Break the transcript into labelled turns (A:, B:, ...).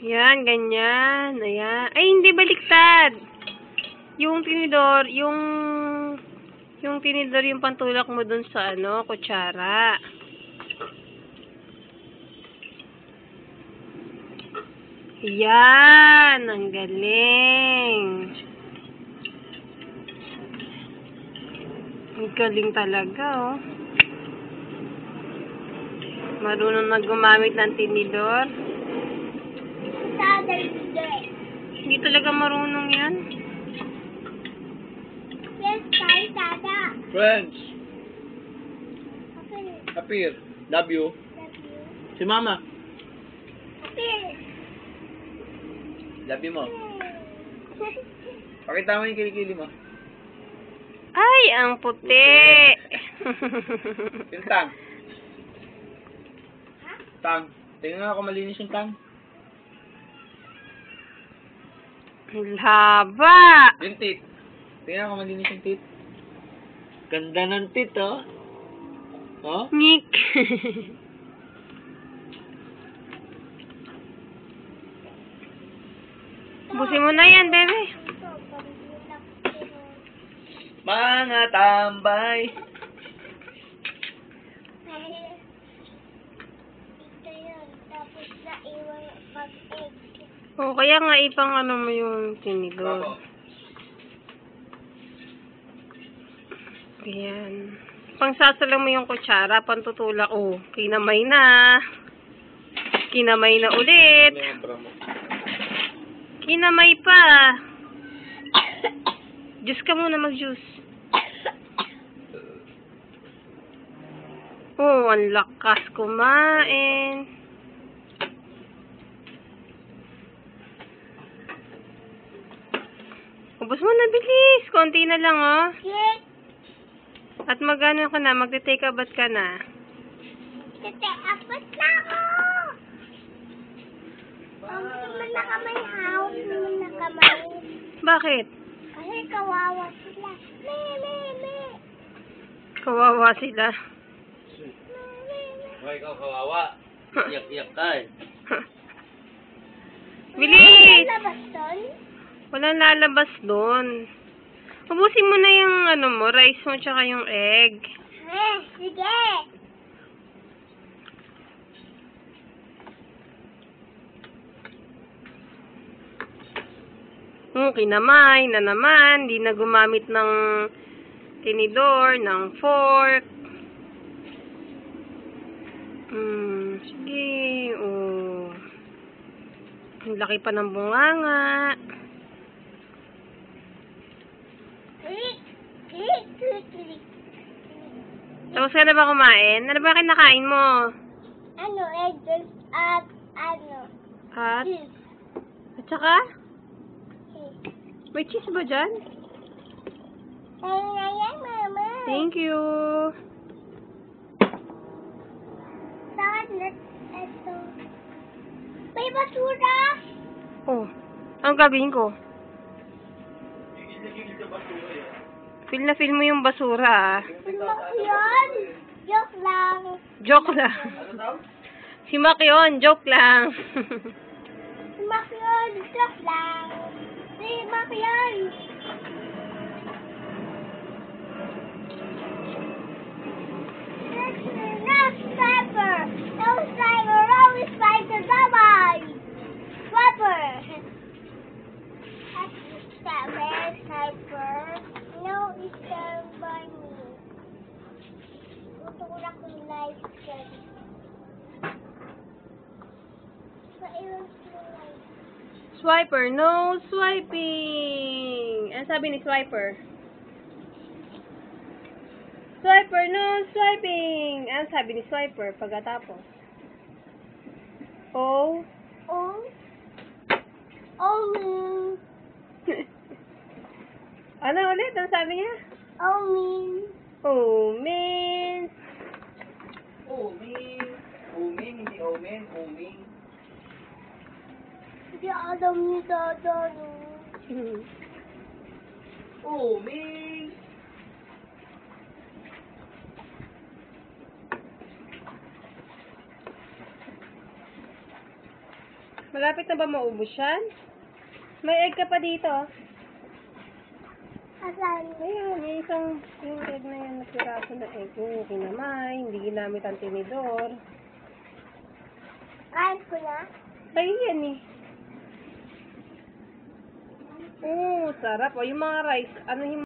A: Yan, ganyan. Ayan. Ay, hindi baliktad. Yung tinidor, yung tinidor yung pantulak mo dun sa kutsara. Yan, ang galing. Ang galing talaga, oh. Marunong na gumamit ng tinidor. Hindi talaga marunong yan.
B: Yes, Tada.
C: Friends. Apir. Love you. Si Mama.
B: Apir.
C: Love you mo. Pakita mo yung kilikili mo.
A: Ay, ang puti.
C: Yung tang. Tang. Tingnan nga ako malinis yung tang.
A: Haba.
C: Yung tit. Tingnan ako malinis yung tit. Ganda ng tit, oh. Oh?
A: Ngik. Busin mo na yan, bebe.
C: Mga tambay.
B: Ito yun. Tapos naiwan pag-egg.
A: O, kaya nga ipang mo yung tinidor.
C: Bravo.
A: Ayan. Pangsasalang mo yung kutsara, pantutulak. Oh, kinamay na. Kinamay na ulit. Kinamay pa. Juice ka muna, mag-juice. Oh, ang lakas kumain. Ubus mo na, bilis. Konti na lang, oh. At magano ka na, magte-take a bath ka na.
B: Apat na ako. Naman na kamay, house. Naman na kamay.
A: Bakit?
B: Kasi kawawa sila. Me.
A: Kawawa sila.
C: Hoy, ikaw kawawa. Iyak-iyak ka eh.
A: Bilis!
B: Lalabas doon?
A: Walang lalabas doon. Ubusin mo na yung mo, rice mo tsaka yung egg.
B: Sige.
A: Kinamay na naman. Di na gumamit ng tinidor, ng fork. Sige. Oh. Ang laki pa ng bunganga. Tapos ka na ba kumain? Ano ba kinakain mo?
B: Ano, egg at
A: At?
B: cheese.
A: At saka? May cheese ba dyan?
B: Ayan, Mama.
A: Thank you.
B: Saan na ito? May basura.
A: Oh. Ang gagawin ko? Feel na feel mo yung basura, ah.
B: Yun. Joke lang.
A: Joke lang. Si Mac yun, joke lang.
B: Si Mac yun. Joke lang. Si Mac yun. No sniper. No sniper. Always fight the double. Sniper. Sniper. No, it's the bunny. Gusto ko na kung live dyan. Maiwan ko live.
A: Swiper, no swiping. Ano sabi ni Swiper? Swiper, no swiping. Ano sabi ni Swiper pagkatapos? Oh.
B: Oh. Oh, mean.
A: Ano ulit? Ano sabi niya?
B: Oh, mean.
A: Oh, man.
C: Umin. Umin, hindi omen. Umin.
B: Hindi alam ni Dada, no?
C: Umin.
A: Malapit na ba maubos yan? May egg ka pa dito.
B: Asan?
A: Ayan, yung egg na yan, napiraso na egg. Yung kinamay, hindi ginamit ang tinidor.
B: Kain ko na.
A: Ay, yan eh. Oo, sarap. O, yung mga rice, ano yung